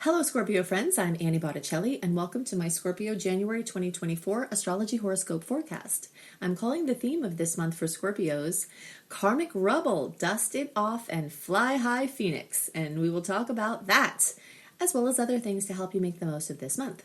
Hello, Scorpio friends. I'm Annie Botticelli, and welcome to my Scorpio January 2024 Astrology Horoscope forecast. I'm calling the theme of this month for Scorpios Karmic Rubble, Dust It Off and Fly High Phoenix. And we will talk about that, as well as other things to help you make the most of this month.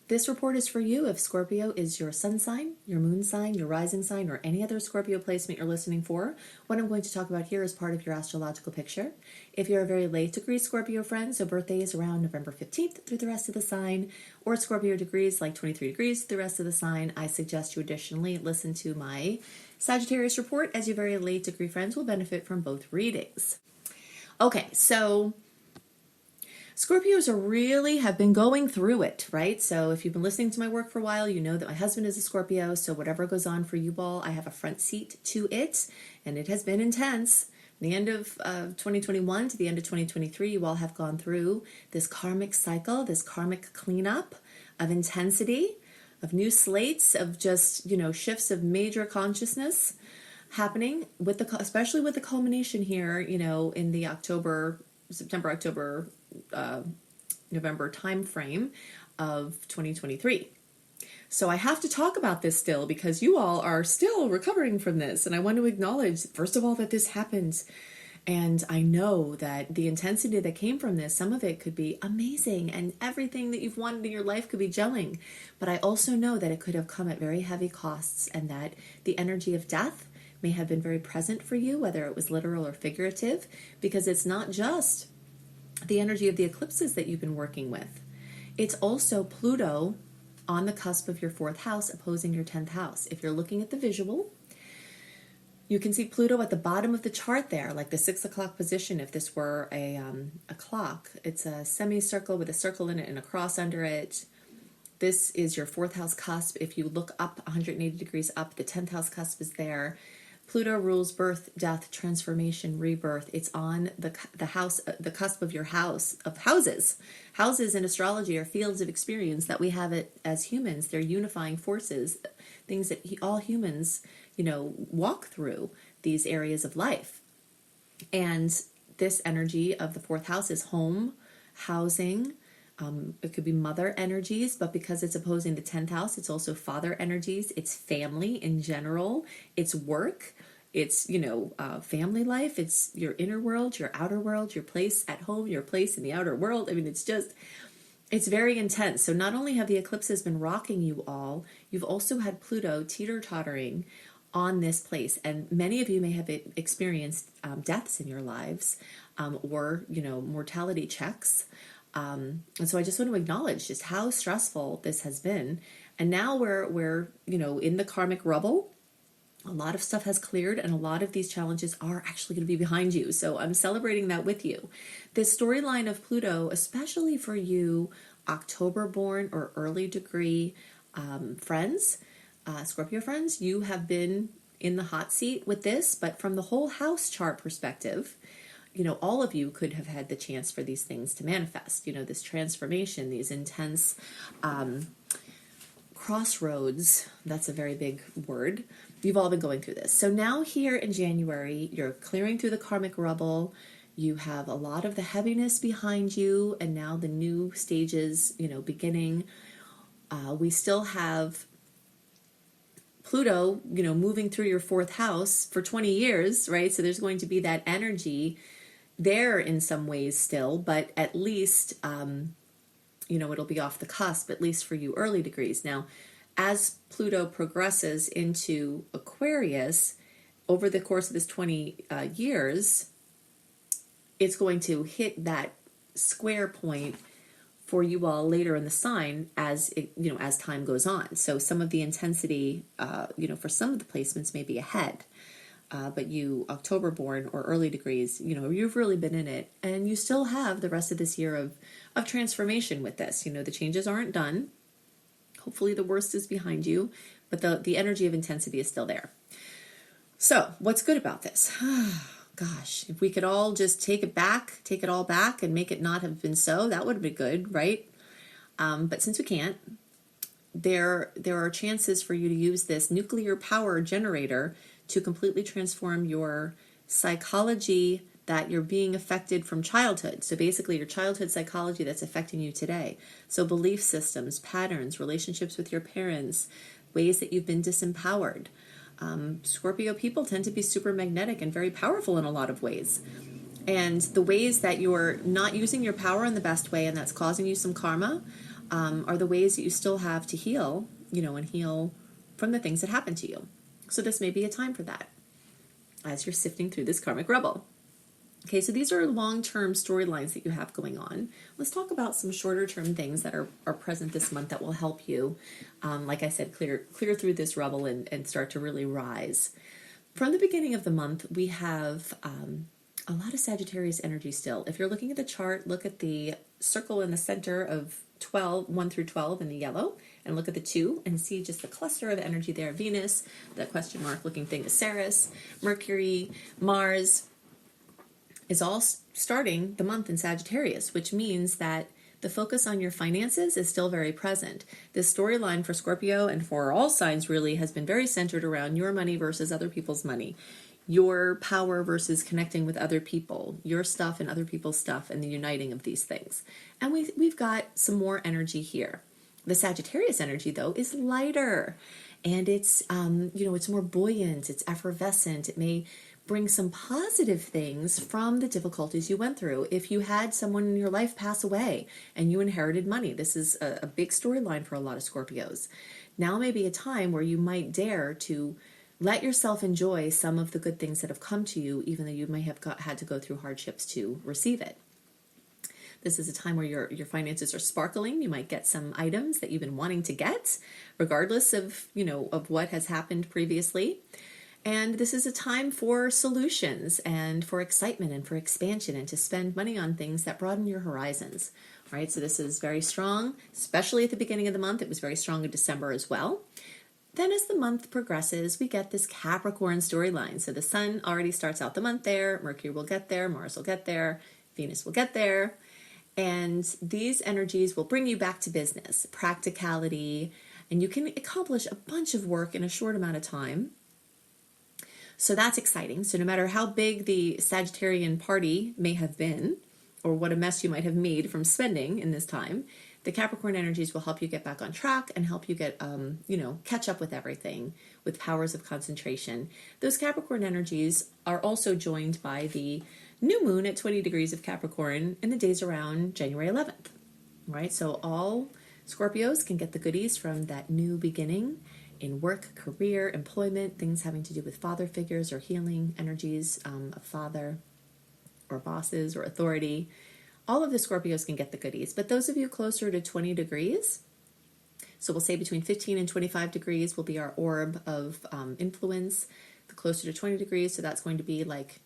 This report is for you if Scorpio is your sun sign, your moon sign, your rising sign, or any other Scorpio placement you're listening for. What I'm going to talk about here is part of your astrological picture. If you're a very late degree Scorpio friend, so birthday is around November 15th through the rest of the sign, or Scorpio degrees like 23 degrees through the rest of the sign, I suggest you additionally listen to my Sagittarius report, as your very late degree friends will benefit from both readings. Okay, so Scorpios have been going through it, right? So if you've been listening to my work for a while, you know that my husband is a Scorpio, so whatever goes on for you all, I have a front seat to it, and it has been intense. The end of 2021 to the end of 2023, you all have gone through this karmic cycle, this karmic cleanup of intensity, of new slates, of just, shifts of major consciousness happening, especially with the culmination here, in the September, October, November time frame of 2023. So I have to talk about this still because you all are still recovering from this, and I want to acknowledge, first of all, that this happened. And I know that the intensity that came from this, some of it could be amazing and everything that you've wanted in your life could be gelling. But I also know that it could have come at very heavy costs, and that the energy of death may have been very present for you, whether it was literal or figurative, because it's not just the energy of the eclipses that you've been working with. It's also Pluto on the cusp of your 4th house opposing your 10th house. If you're looking at the visual, you can see Pluto at the bottom of the chart there, like the 6 o'clock position. If this were a clock, it's a semicircle with a circle in it and a cross under it. This is your 4th house cusp. If you look up 180 degrees up, the 10th house cusp is there. Pluto rules birth, death, transformation, rebirth. It's on the house, the cusp of your house, of houses. Houses in astrology are fields of experience that we have it as humans. They're unifying forces, things that all humans, walk through, these areas of life. And this energy of the 4th house is home, housing. It could be mother energies, but because it's opposing the 10th house, it's also father energies. It's family in general. It's work. It's, family life. It's your inner world, your outer world, your place at home, your place in the outer world. I mean, it's very intense. So not only have the eclipses been rocking you all, you've also had Pluto teeter-tottering on this place. And many of you may have experienced deaths in your lives, or, mortality checks. And so I just want to acknowledge just how stressful this has been. And now we're in the karmic rubble. A lot of stuff has cleared, and a lot of these challenges are actually going to be behind you. So I'm celebrating that with you. This storyline of Pluto, especially for you October born or early degree friends, Scorpio friends, you have been in the hot seat with this, but from the whole house chart perspective, all of you could have had the chance for these things to manifest, this transformation, these intense crossroads. That's a very big word. You've all been going through this. So now here in January, you're clearing through the karmic rubble. You have a lot of the heaviness behind you, and now the new stages, beginning. We still have Pluto, moving through your 4th house for 20 years, right? So there's going to be that energy there in some ways still, but at least, it'll be off the cusp, at least for you early degrees. Now, as Pluto progresses into Aquarius, over the course of this 20 years, it's going to hit that square point for you all later in the sign as time goes on. So some of the intensity, for some of the placements may be ahead. But you October born or early degrees, you've really been in it, and you still have the rest of this year of transformation with this. The changes aren't done. Hopefully the worst is behind you, but the energy of intensity is still there. So what's good about this? Gosh, if we could all just take it all back and make it not have been so, that would have been good, right? But since we can't, there are chances for you to use this nuclear power generator to completely transform your psychology, that you're being affected from childhood. So basically your childhood psychology that's affecting you today. So belief systems, patterns, relationships with your parents, ways that you've been disempowered. Scorpio people tend to be super magnetic and very powerful in a lot of ways. And the ways that you're not using your power in the best way and that's causing you some karma are the ways that you still have to heal, and heal from the things that happened to you. So this may be a time for that as you're sifting through this karmic rubble. Okay, so these are long-term storylines that you have going on. Let's talk about some shorter-term things that are present this month that will help you, like I said, clear through this rubble and start to really rise. From the beginning of the month, we have a lot of Sagittarius energy still. If you're looking at the chart, look at the circle in the center of 1 through 12 in the yellow, and look at the 2 and see just the cluster of energy there. Venus, that question mark looking thing is Ceres, Mercury, Mars, is all starting the month in Sagittarius, which means that the focus on your finances is still very present. This storyline for Scorpio and for all signs really has been very centered around your money versus other people's money, your power versus connecting with other people, your stuff and other people's stuff, and the uniting of these things. And we've got some more energy here. The Sagittarius energy, though, is lighter, and it's it's more buoyant, it's effervescent. It may bring some positive things from the difficulties you went through. If you had someone in your life pass away and you inherited money, this is a big storyline for a lot of Scorpios. Now may be a time where you might dare to let yourself enjoy some of the good things that have come to you, even though you may have had to go through hardships to receive it. This is a time where your finances are sparkling. You might get some items that you've been wanting to get, regardless of what has happened previously. And this is a time for solutions and for excitement and for expansion and to spend money on things that broaden your horizons. All right, so this is very strong, especially at the beginning of the month. It was very strong in December as well. Then as the month progresses, we get this Capricorn storyline. So the sun already starts out the month there. Mercury will get there. Mars will get there. Venus will get there. And these energies will bring you back to business, practicality, and you can accomplish a bunch of work in a short amount of time. So that's exciting. So no matter how big the Sagittarian party may have been, or what a mess you might have made from spending in this time, the Capricorn energies will help you get back on track and help you get, catch up with everything with powers of concentration. Those Capricorn energies are also joined by the new moon at 20 degrees of Capricorn in the days around January 11th. Right? So all Scorpios can get the goodies from that new beginning in work, career, employment, things having to do with father figures or healing energies of father or bosses or authority. All of the Scorpios can get the goodies, but those of you closer to 20 degrees, so we'll say between 15 and 25 degrees will be our orb of influence, the closer to 20 degrees, so that's going to be like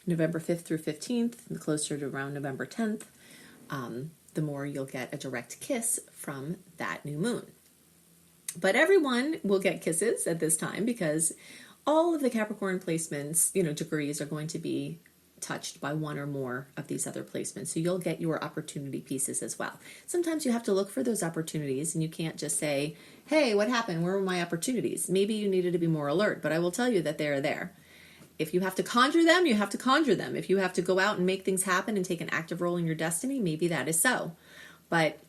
November 5th through 15th, and the closer to around November 10th, the more you'll get a direct kiss from that new moon. But everyone will get kisses at this time because all of the Capricorn placements, degrees are going to be touched by one or more of these other placements. So you'll get your opportunity pieces as well. Sometimes you have to look for those opportunities and you can't just say, hey, what happened? Where were my opportunities? Maybe you needed to be more alert, but I will tell you that they are there. If you have to conjure them, you have to conjure them. If you have to go out and make things happen and take an active role in your destiny, maybe that is so. But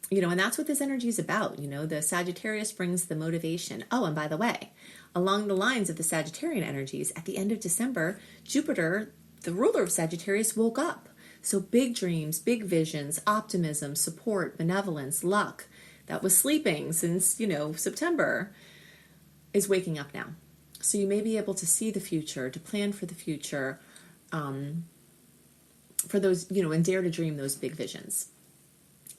and that's what this energy is about. The Sagittarius brings the motivation. Oh, and by the way, along the lines of the Sagittarian energies, at the end of December, Jupiter, the ruler of Sagittarius, woke up. So big dreams, big visions, optimism, support, benevolence, luck, that was sleeping since, September, is waking up now. So you may be able to see the future, to plan for the future, for those, and dare to dream those big visions.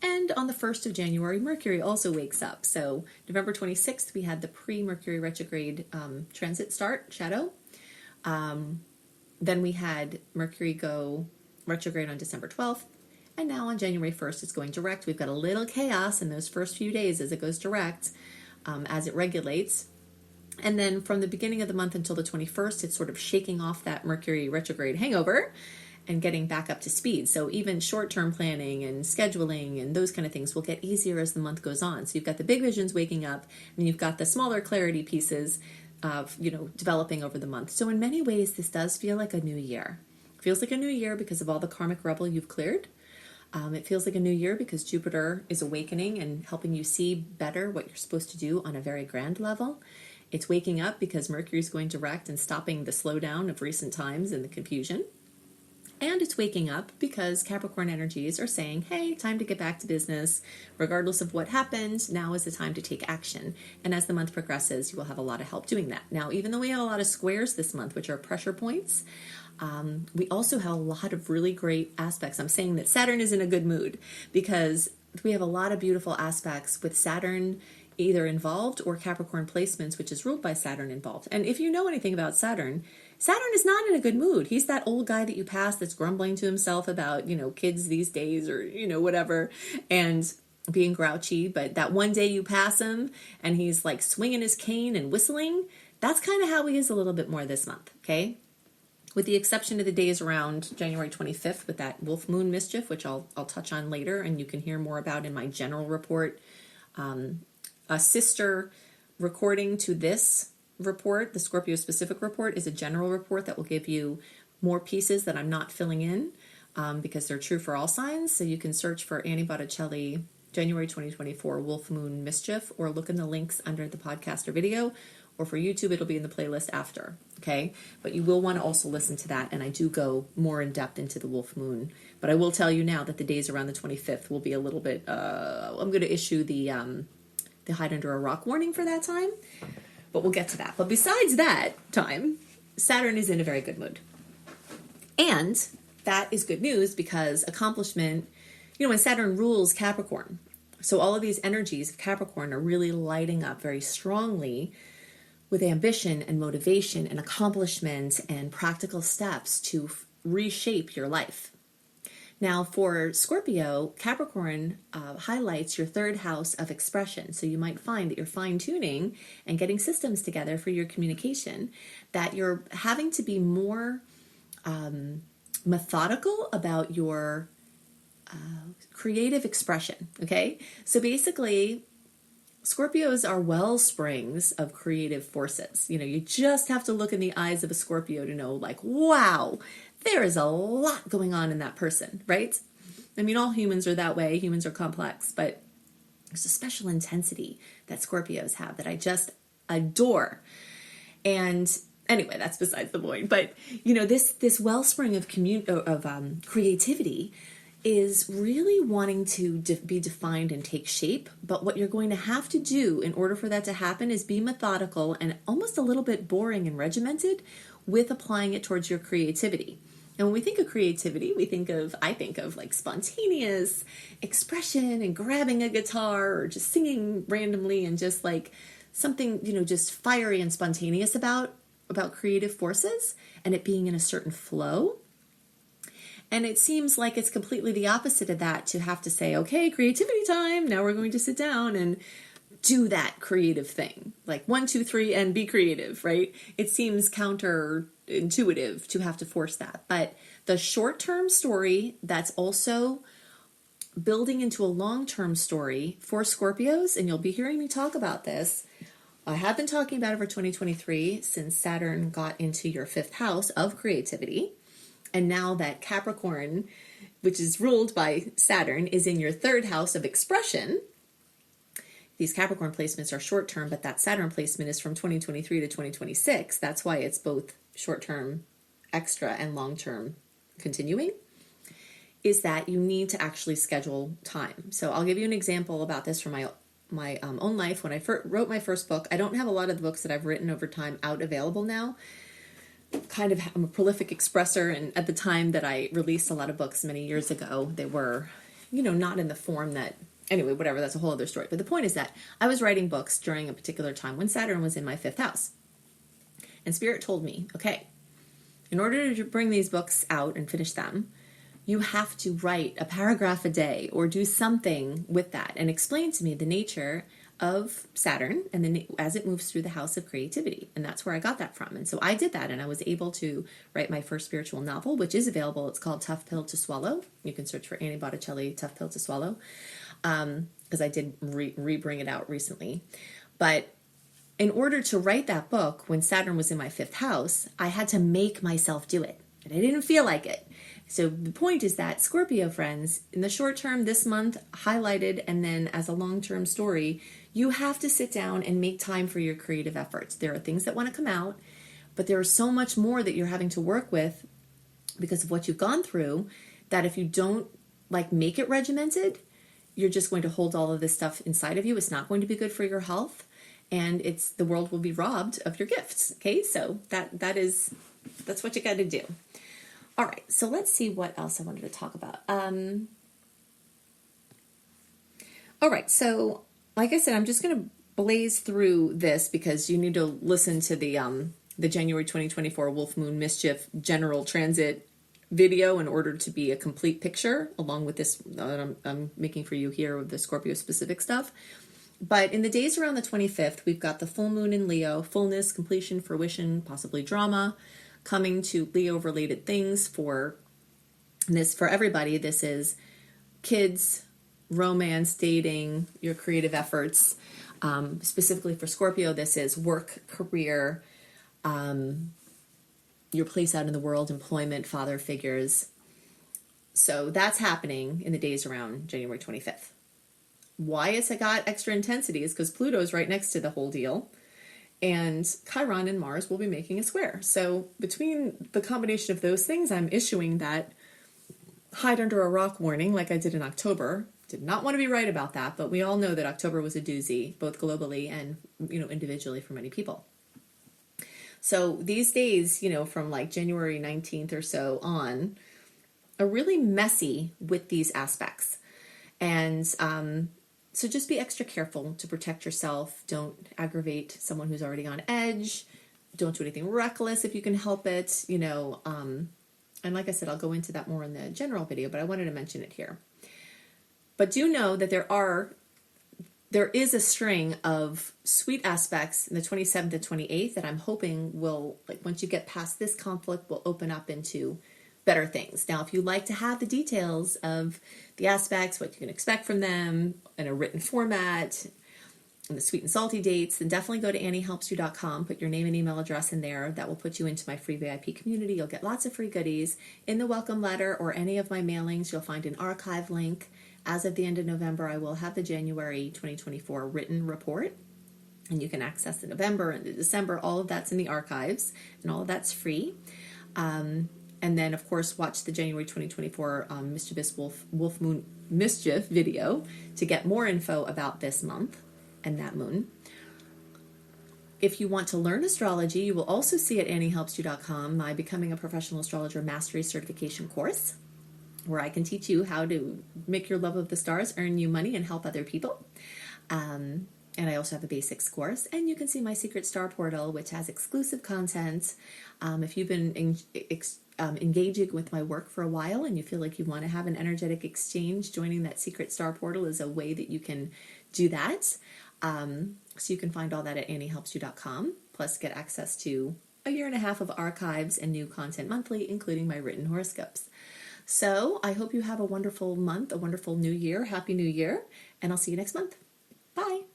And on the 1st of January, Mercury also wakes up. So November 26th, we had the pre-Mercury retrograde transit start, shadow. Then we had Mercury go retrograde on December 12th. And now on January 1st, it's going direct. We've got a little chaos in those first few days as it goes direct, as it regulates. And then from the beginning of the month until the 21st, it's sort of shaking off that Mercury retrograde hangover and getting back up to speed. So even short-term planning and scheduling and those kind of things will get easier as the month goes on. So you've got the big visions waking up, and you've got the smaller clarity pieces developing over the month. So in many ways, this does feel like a new year. It feels like a new year because of all the karmic rubble you've cleared. It feels like a new year because Jupiter is awakening and helping you see better what you're supposed to do on a very grand level. It's waking up because Mercury is going direct and stopping the slowdown of recent times and the confusion. And it's waking up because Capricorn energies are saying, hey, time to get back to business. Regardless of what happened, now is the time to take action. And as the month progresses, you will have a lot of help doing that. Now, even though we have a lot of squares this month, which are pressure points, we also have a lot of really great aspects. I'm saying that Saturn is in a good mood because we have a lot of beautiful aspects with Saturn either involved or Capricorn placements, which is ruled by Saturn, involved. And if you know anything about Saturn, Saturn is not in a good mood. He's that old guy that you pass that's grumbling to himself about, kids these days or, whatever, and being grouchy. But that one day you pass him and he's like swinging his cane and whistling, that's kind of how he is a little bit more this month, okay? With the exception of the days around January 25th with that Wolf Moon mischief, which I'll touch on later and you can hear more about in my general report. A sister recording to this report, the Scorpio specific report, is a general report that will give you more pieces that I'm not filling in because they're true for all signs. So you can search for Annie Botticelli, January 2024 Wolf Moon Mischief, or look in the links under the podcast or video, or for YouTube, it'll be in the playlist after, okay? But you will want to also listen to that, and I do go more in depth into the Wolf Moon. But I will tell you now that the days around the 25th will be a little bit, I'm going to issue the hide under a rock warning for that time, but we'll get to that. But besides that time, Saturn is in a very good mood. And that is good news because accomplishment, when Saturn rules Capricorn, so all of these energies of Capricorn are really lighting up very strongly with ambition and motivation and accomplishment and practical steps to reshape your life. Now, for Scorpio, Capricorn highlights your third house of expression. So you might find that you're fine-tuning and getting systems together for your communication, that you're having to be more methodical about your creative expression, okay? So basically, Scorpios are well springs of creative forces. You just have to look in the eyes of a Scorpio to know, like, wow, there is a lot going on in that person, right? I mean, all humans are that way. Humans are complex, but there's a special intensity that Scorpios have that I just adore. And anyway, that's besides the point. But, this wellspring of creativity is really wanting to be defined and take shape. But what you're going to have to do in order for that to happen is be methodical and almost a little bit boring and regimented with applying it towards your creativity. And when we think of creativity, I think of like spontaneous expression and grabbing a guitar or just singing randomly and just like something, just fiery and spontaneous about creative forces and it being in a certain flow. And it seems like it's completely the opposite of that to have to say, okay, creativity time. Now we're going to sit down and do that creative thing. Like 1, 2, 3 and be creative, right? It seems counterintuitive to have to force that. But the short-term story that's also building into a long-term story for Scorpios, and you'll be hearing me talk about this. I have been talking about it for 2023 since Saturn got into your 5th house of creativity. And now that Capricorn, which is ruled by Saturn, is in your 3rd house of expression. These Capricorn placements are short-term, but that Saturn placement is from 2023 to 2026. That's why it's both short-term extra and long-term continuing, is that you need to actually schedule time. So I'll give you an example about this from my own life. When I wrote my first book, I don't have a lot of the books that I've written over time out available now. I'm a prolific expresser, and at the time that I released a lot of books many years ago, they were, not in the form that, anyway, whatever, that's a whole other story. But the point is that I was writing books during a particular time when Saturn was in my 5th house. And Spirit told me, okay, in order to bring these books out and finish them, you have to write a paragraph a day or do something with that and explain to me the nature of Saturn and then as it moves through the house of creativity. And that's where I got that from. And so I did that, and I was able to write my first spiritual novel, which is available. It's called Tough Pill to Swallow. You can search for Annie Botticelli, Tough Pill to Swallow, because I did re-bring it out recently. But in order to write that book, when Saturn was in my 5th house, I had to make myself do it. And I didn't feel like it. So the point is that, Scorpio friends, in the short term this month, highlighted, and then as a long-term story, you have to sit down and make time for your creative efforts. There are things that want to come out, but there is so much more that you're having to work with because of what you've gone through, that if you don't make it regimented, you're just going to hold all of this stuff inside of you. It's not going to be good for your health, and the world will be robbed of your gifts. Okay, so that's what you got to do. All right, so let's see what else I wanted to talk about. All right, so like I said, I'm just going to blaze through this because you need to listen to the January 2024 Wolf Moon Mischief General Transit video in order to be a complete picture, along with this I'm making for you here with the Scorpio specific stuff. But in the days around the 25th, we've got the full moon in Leo, fullness, completion, fruition, possibly drama, coming to Leo related things for everybody. This is kids, romance, dating, your creative efforts. Specifically for Scorpio, this is work, career, your place out in the world, employment, father figures. So that's happening in the days around January 25th. Why it's got extra intensity is because Pluto's right next to the whole deal, and Chiron and Mars will be making a square. So between the combination of those things, I'm issuing that hide under a rock warning like I did in October. Did not want to be right about that, but we all know that October was a doozy, both globally and individually for many people. So these days, from January 19th or so on, are really messy with these aspects. And so just be extra careful to protect yourself. Don't aggravate someone who's already on edge. Don't do anything reckless if you can help it, And like I said, I'll go into that more in the general video, but I wanted to mention it here. But do know that there is a string of sweet aspects in the 27th and 28th that I'm hoping will, once you get past this conflict, will open up into better things. Now, if you'd like to have the details of the aspects, what you can expect from them in a written format, and the sweet and salty dates, then definitely go to AnnieHelpsYou.com, put your name and email address in there. That will put you into my free VIP community. You'll get lots of free goodies. In the welcome letter or any of my mailings, you'll find an archive link. As of the end of November, I will have the January 2024 written report, and you can access the November and the December. All of that's in the archives, and all of that's free. And then, of course, watch the January 2024 Mischievous Wolf Moon Mischief video to get more info about this month and that moon. If you want to learn astrology, you will also see at AnnieHelpsYou.com my Becoming a Professional Astrologer Mastery Certification Course, where I can teach you how to make your love of the stars earn you money and help other people. And I also have a basics course, and you can see my secret star portal, which has exclusive content. If you've been engaging with my work for a while and you feel like you want to have an energetic exchange, joining that secret star portal is a way that you can do that. So you can find all that at AnnieHelpsYou.com, plus get access to a year and a half of archives and new content monthly, including my written horoscopes. So I hope you have a wonderful month, a wonderful new year. Happy New Year, and I'll see you next month. Bye.